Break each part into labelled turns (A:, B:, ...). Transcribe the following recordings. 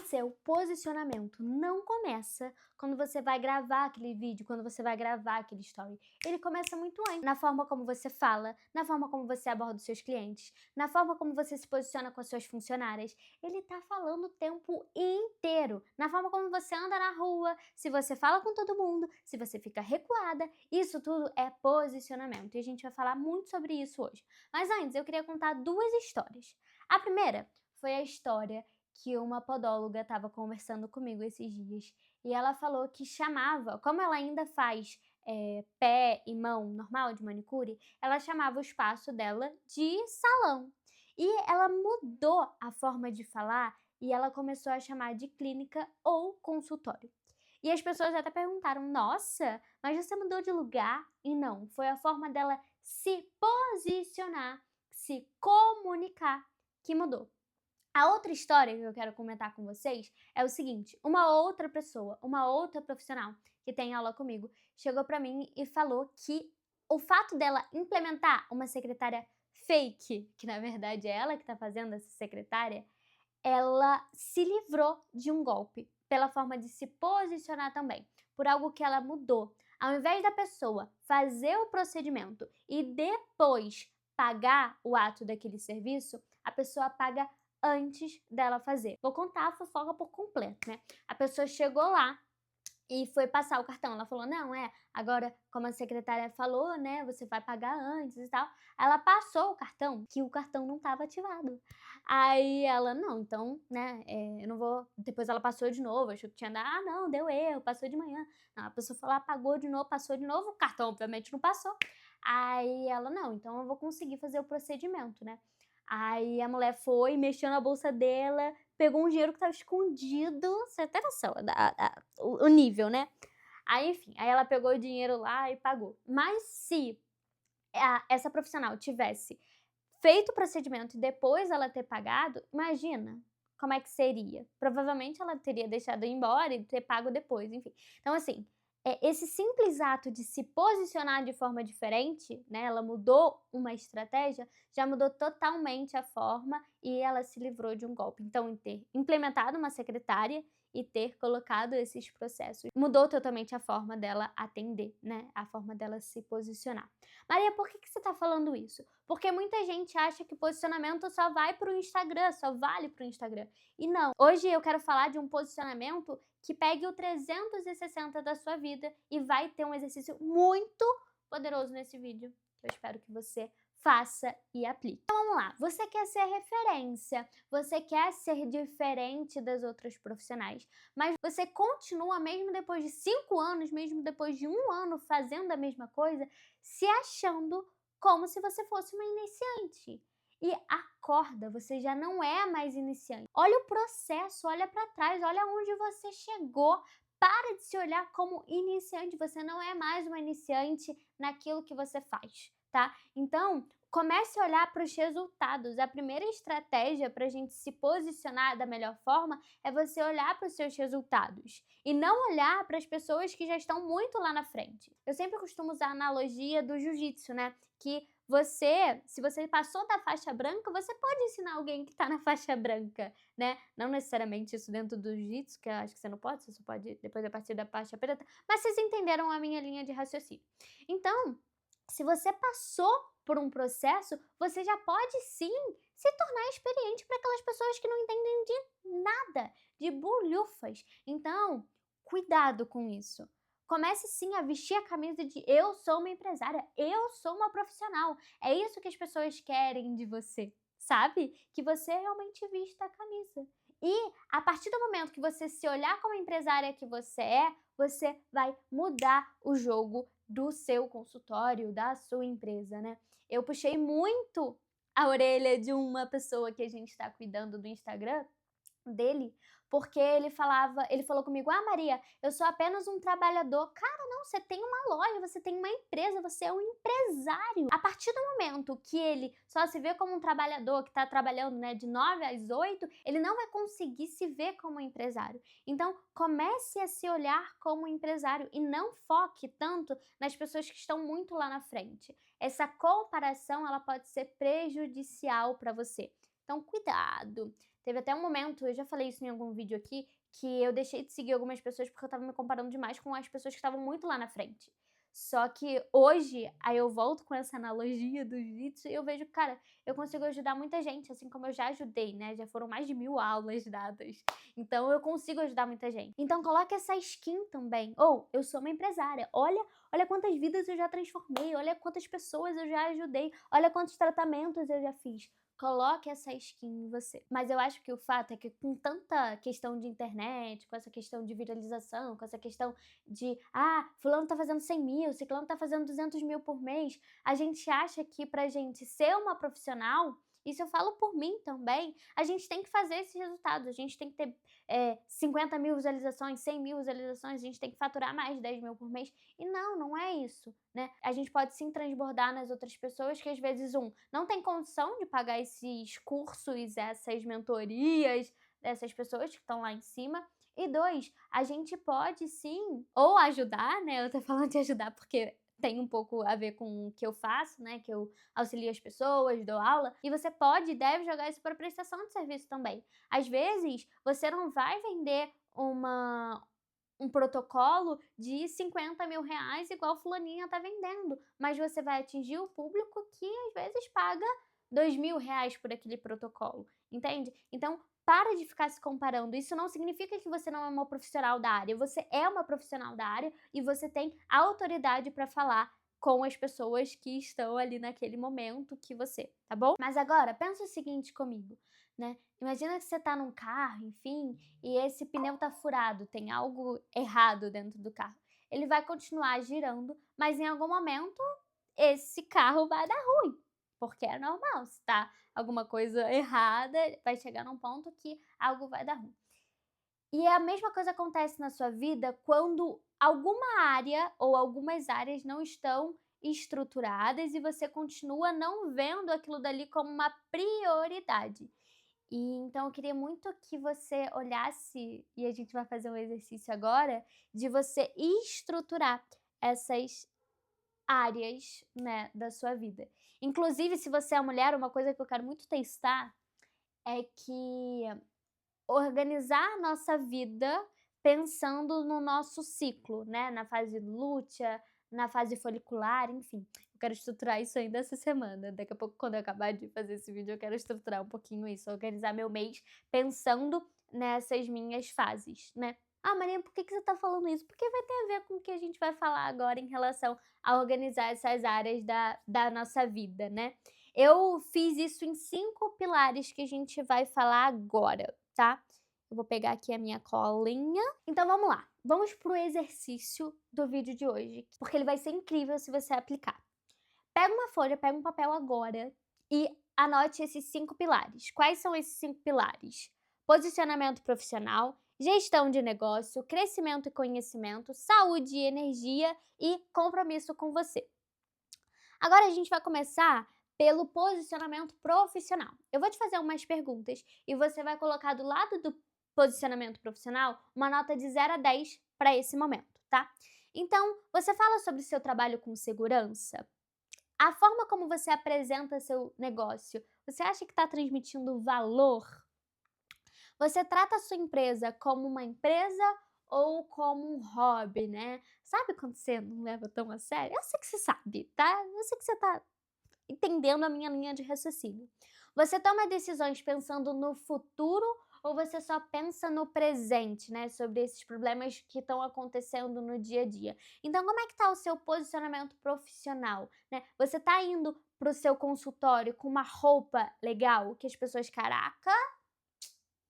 A: seu posicionamento não começa quando você vai gravar aquele vídeo, quando você vai gravar aquele story. Ele começa muito antes, na forma como você fala, na forma como você aborda os seus clientes, na forma como você se posiciona com as suas funcionárias. Ele tá falando o tempo inteiro, na forma como você anda na rua, se você fala com todo mundo, se você fica recuada, isso tudo é posicionamento. E a gente vai falar muito sobre isso hoje. Mas antes, eu queria contar duas histórias. A primeira foi a história que uma podóloga estava conversando comigo esses dias e ela falou que chamava, como ela ainda faz pé e mão normal de manicure, ela chamava o espaço dela de salão. E ela mudou a forma de falar e ela começou a chamar de clínica ou consultório. E as pessoas até perguntaram: nossa, mas você mudou de lugar? E não, foi a forma dela se posicionar, se comunicar que mudou. A outra história que eu quero comentar com vocês é o seguinte: uma outra pessoa, uma outra profissional que tem aula comigo, chegou pra mim e falou que o fato dela implementar uma secretária fake, que na verdade é ela que tá fazendo essa secretária, ela se livrou de um golpe pela forma de se posicionar também, por algo que ela mudou. Ao invés da pessoa fazer o procedimento e depois pagar o ato daquele serviço, a pessoa paga antes dela fazer. Vou contar a fofoca por completo, né? A pessoa chegou lá e foi passar o cartão. Ela falou: não, agora, como a secretária falou, né, você vai pagar antes e tal. Ela passou o cartão, que o cartão não estava ativado. Aí ela: não, então, né, eu não vou. Depois ela passou de novo, achou que tinha dado. Ah, não, deu erro, passou de manhã. Não, a pessoa falou: apagou de novo, passou de novo, o cartão obviamente não passou. Aí ela: não, então eu vou conseguir fazer o procedimento, né. Aí a mulher foi, mexeu na bolsa dela, pegou um dinheiro que estava escondido, você tem noção o nível, né. Aí enfim, aí ela pegou o dinheiro lá e pagou. Mas se essa profissional tivesse feito o procedimento e depois ela ter pagado, imagina como é que seria. Provavelmente ela teria deixado ir embora e ter pago depois, enfim. Então assim, esse simples ato de se posicionar de forma diferente, né, ela mudou uma estratégia, já mudou totalmente a forma e ela se livrou de um golpe. Então, em ter implementado uma secretária e ter colocado esses processos, mudou totalmente a forma dela atender, né, a forma dela se posicionar. Maria, por que você está falando isso? Porque muita gente acha que posicionamento só vai para o Instagram, só vale para o Instagram. E não. Hoje eu quero falar de um posicionamento que pegue o 360 da sua vida e vai ter um exercício muito poderoso nesse vídeo, que eu espero que você faça e aplique. Então vamos lá, você quer ser referência, você quer ser diferente das outras profissionais, mas você continua mesmo depois de 5 anos, mesmo depois de 1 ano fazendo a mesma coisa, se achando como se você fosse uma iniciante. E acorda, você já não é mais iniciante. Olha o processo, olha para trás, olha onde você chegou. Para de se olhar como iniciante, você não é mais uma iniciante naquilo que você faz, tá? Então, comece a olhar para os resultados. A primeira estratégia para a gente se posicionar da melhor forma é você olhar para os seus resultados e não olhar para as pessoas que já estão muito lá na frente. Eu sempre costumo usar a analogia do jiu-jitsu, né? Que se você passou da faixa branca, você pode ensinar alguém que está na faixa branca, né? Não necessariamente isso dentro do jiu-jitsu, que eu acho que você não pode, você só pode depois a partir da faixa preta, mas vocês entenderam a minha linha de raciocínio. Então, se você passou por um processo, você já pode sim se tornar experiente para aquelas pessoas que não entendem de nada, de bolhufas. Então, cuidado com isso. Comece sim a vestir a camisa de eu sou uma empresária, eu sou uma profissional. É isso que as pessoas querem de você, sabe? Que você realmente vista a camisa. E a partir do momento que você se olhar como a empresária que você vai mudar o jogo do seu consultório, da sua empresa, né? Eu puxei muito a orelha de uma pessoa que a gente está cuidando do Instagram dele, porque ele falou comigo: ah, Maria, eu sou apenas um trabalhador. Cara, não, você tem uma loja, você tem uma empresa, você é um empresário. A partir do momento que ele só se vê como um trabalhador que está trabalhando, né, de 9 às 8, ele não vai conseguir se ver como empresário. Então, comece a se olhar como empresário e não foque tanto nas pessoas que estão muito lá na frente. Essa comparação, ela pode ser prejudicial para você. Então, cuidado. Teve até um momento, eu já falei isso em algum vídeo aqui, que eu deixei de seguir algumas pessoas porque eu estava me comparando demais com as pessoas que estavam muito lá na frente. Só que hoje, aí eu volto com essa analogia do jiu-jitsu e eu vejo, cara, eu consigo ajudar muita gente, assim como eu já ajudei, né? Já foram mais de 1000 aulas dadas. Então eu consigo ajudar muita gente. Então coloque essa skin também. Ou, eu sou uma empresária. Olha quantas vidas eu já transformei, olha quantas pessoas eu já ajudei, olha quantos tratamentos eu já fiz. Coloque essa skin em você. Mas eu acho que o fato é que com tanta questão de internet, com essa questão de viralização, com essa questão de, fulano tá fazendo 100 mil, ciclano tá fazendo 200 mil por mês, a gente acha que pra gente ser uma profissional, isso eu falo por mim também, a gente tem que fazer esses resultados, a gente tem que ter 50 mil visualizações, 100 mil visualizações, a gente tem que faturar mais de 10 mil por mês. E não é isso, né? A gente pode sim transbordar nas outras pessoas que às vezes, não tem condição de pagar esses cursos, essas mentorias dessas pessoas que estão lá em cima. E 2, a gente pode sim, ou ajudar, né? Eu tô falando de ajudar porque tem um pouco a ver com o que eu faço, né? Que eu auxilio as pessoas, dou aula. E você pode e deve jogar isso para prestação de serviço também. Às vezes, você não vai vender um protocolo de 50 mil reais igual fulaninha tá vendendo, mas você vai atingir o público que às vezes paga 2.000 reais por aquele protocolo, entende? Então, para de ficar se comparando. Isso não significa que você não é uma profissional da área. Você é uma profissional da área e você tem autoridade para falar com as pessoas que estão ali naquele momento que você, tá bom? Mas agora, pensa o seguinte comigo, né? Imagina que você tá num carro, enfim, e esse pneu tá furado, tem algo errado dentro do carro. Ele vai continuar girando, mas em algum momento esse carro vai dar ruim, porque é normal, se tá alguma coisa errada, vai chegar num ponto que algo vai dar ruim. E a mesma coisa acontece na sua vida quando alguma área ou algumas áreas não estão estruturadas e você continua não vendo aquilo dali como uma prioridade. E então eu queria muito que você olhasse, e a gente vai fazer um exercício agora, de você estruturar essas áreas, né, da sua vida. Inclusive, se você é mulher, uma coisa que eu quero muito testar é que organizar a nossa vida pensando no nosso ciclo, né, na fase lútea, na fase folicular, enfim. Eu quero estruturar isso ainda essa semana. Daqui a pouco, quando eu acabar de fazer esse vídeo, eu quero estruturar um pouquinho isso, organizar meu mês pensando nessas minhas fases, né. "Ah, Maria, por que você tá falando isso?" Porque vai ter a ver com o que a gente vai falar agora em relação a organizar essas áreas da nossa vida, né. Eu fiz isso em 5 pilares que a gente vai falar agora, tá? Eu vou pegar aqui a minha colinha. Então vamos lá, vamos pro exercício do vídeo de hoje, porque ele vai ser incrível se você aplicar. Pega uma folha, pega um papel agora e anote esses 5 pilares. Quais são esses 5 pilares? Posicionamento profissional, gestão de negócio, crescimento e conhecimento, saúde e energia e compromisso com você. Agora a gente vai começar pelo posicionamento profissional. Eu vou te fazer umas perguntas e você vai colocar do lado do posicionamento profissional uma nota de 0 a 10 para esse momento, tá? Então, você fala sobre o seu trabalho com segurança? A forma como você apresenta seu negócio, você acha que está transmitindo valor? Você trata a sua empresa como uma empresa ou como um hobby, né? Sabe quando você não leva tão a sério? Eu sei que você sabe, tá? Eu sei que você tá entendendo a minha linha de raciocínio. Você toma decisões pensando no futuro ou você só pensa no presente, né? Sobre esses problemas que estão acontecendo no dia a dia. Então, como é que tá o seu posicionamento profissional, né? Você tá indo pro seu consultório com uma roupa legal que as pessoas, caraca,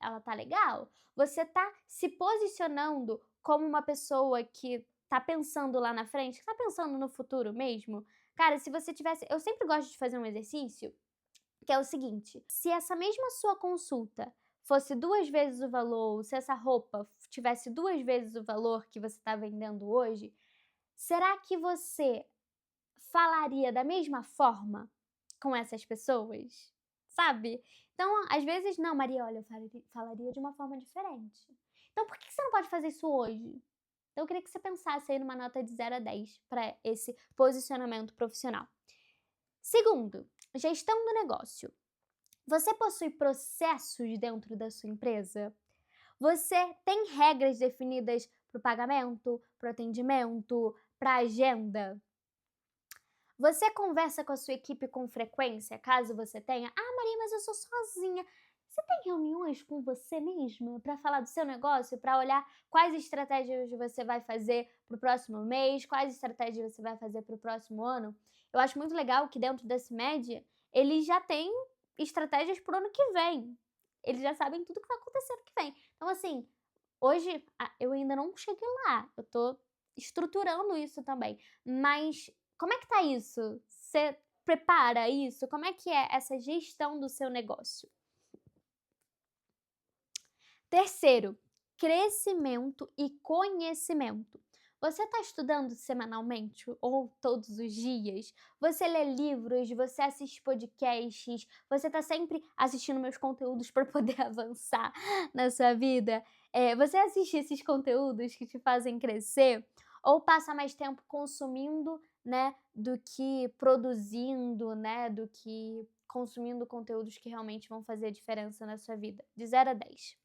A: ela tá legal? Você tá se posicionando como uma pessoa que tá pensando lá na frente, que tá pensando no futuro mesmo? Cara, se você tivesse, eu sempre gosto de fazer um exercício, que é o seguinte: se essa mesma sua consulta fosse 2 vezes o valor, ou se essa roupa tivesse 2 vezes o valor que você tá vendendo hoje, será que você falaria da mesma forma com essas pessoas? Sabe? Então, às vezes, não, Maria, olha, eu falaria de uma forma diferente. Então, por que você não pode fazer isso hoje? Então, eu queria que você pensasse aí numa nota de 0 a 10 para esse posicionamento profissional. Segundo, gestão do negócio. Você possui processos dentro da sua empresa? Você tem regras definidas para o pagamento, para o atendimento, para a agenda? Você conversa com a sua equipe com frequência, caso você tenha? Ah, Maria, mas eu sou sozinha. Você tem reuniões com você mesma para falar do seu negócio, para olhar quais estratégias você vai fazer para o próximo mês, quais estratégias você vai fazer para o próximo ano? Eu acho muito legal que dentro desse média, eles já têm estratégias para o ano que vem. Eles já sabem tudo que vai acontecer ano que vem. Então, assim, hoje eu ainda não cheguei lá, eu tô estruturando isso também. Mas como é que tá isso? Você prepara isso? Como é que é essa gestão do seu negócio? Terceiro, crescimento e conhecimento. Você está estudando semanalmente ou todos os dias? Você lê livros, você assiste podcasts, você está sempre assistindo meus conteúdos para poder avançar na sua vida? Você assiste esses conteúdos que te fazem crescer? Ou passa mais tempo consumindo, né, do que produzindo, né, do que consumindo conteúdos que realmente vão fazer a diferença na sua vida? De 0 a 10.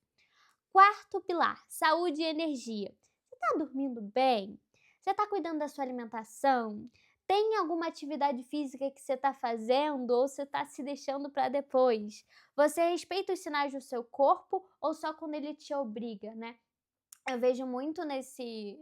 A: Quarto pilar, saúde e energia. Você está dormindo bem? Você está cuidando da sua alimentação? Tem alguma atividade física que você está fazendo ou você está se deixando para depois? Você respeita os sinais do seu corpo ou só quando ele te obriga, né? Eu vejo muito nesse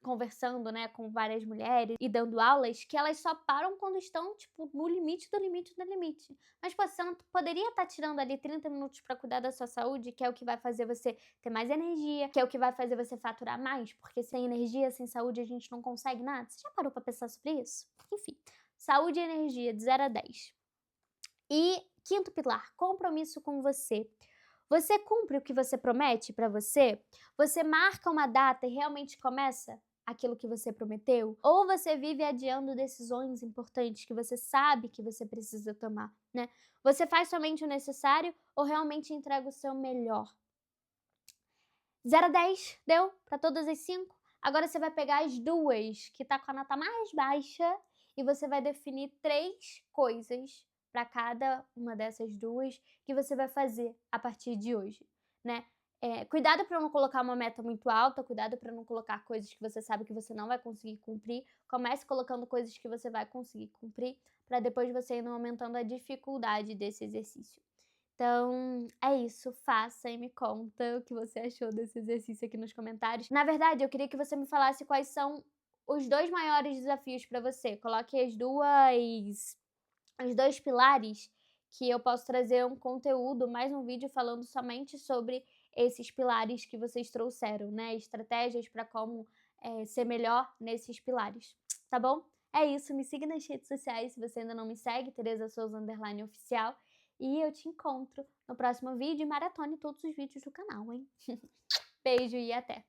A: conversando, né, com várias mulheres e dando aulas, que elas só param quando estão, tipo, no limite do limite do limite. Mas, pô, você não poderia estar tirando ali 30 minutos para cuidar da sua saúde, que é o que vai fazer você ter mais energia, que é o que vai fazer você faturar mais, porque sem energia, sem saúde, a gente não consegue nada. Você já parou para pensar sobre isso? Enfim, saúde e energia de 0 a 10. E quinto pilar, compromisso com você. Você cumpre o que você promete para você? Você marca uma data e realmente começa aquilo que você prometeu? Ou você vive adiando decisões importantes que você sabe que você precisa tomar, né? Você faz somente o necessário ou realmente entrega o seu melhor? 0 a 10, deu? Para todas as 5? Agora você vai pegar as duas que tá com a nota mais baixa e você vai definir 3 coisas para cada uma dessas duas que você vai fazer a partir de hoje, né. Cuidado para não colocar uma meta muito alta, cuidado para não colocar coisas que você sabe que você não vai conseguir cumprir. Comece colocando coisas que você vai conseguir cumprir, para depois você ir aumentando a dificuldade desse exercício. Então, é isso, faça e me conta o que você achou desse exercício aqui nos comentários. Na verdade, eu queria que você me falasse quais são os 2 maiores desafios para você. Coloque os 2 pilares que eu posso trazer um conteúdo, mais um vídeo falando somente sobre esses pilares que vocês trouxeram, né, estratégias para como, ser melhor nesses pilares, tá bom? É isso, me siga nas redes sociais se você ainda não me segue, Tereza Souza_oficial, e eu te encontro no próximo vídeo e maratone todos os vídeos do canal, hein. Beijo e até!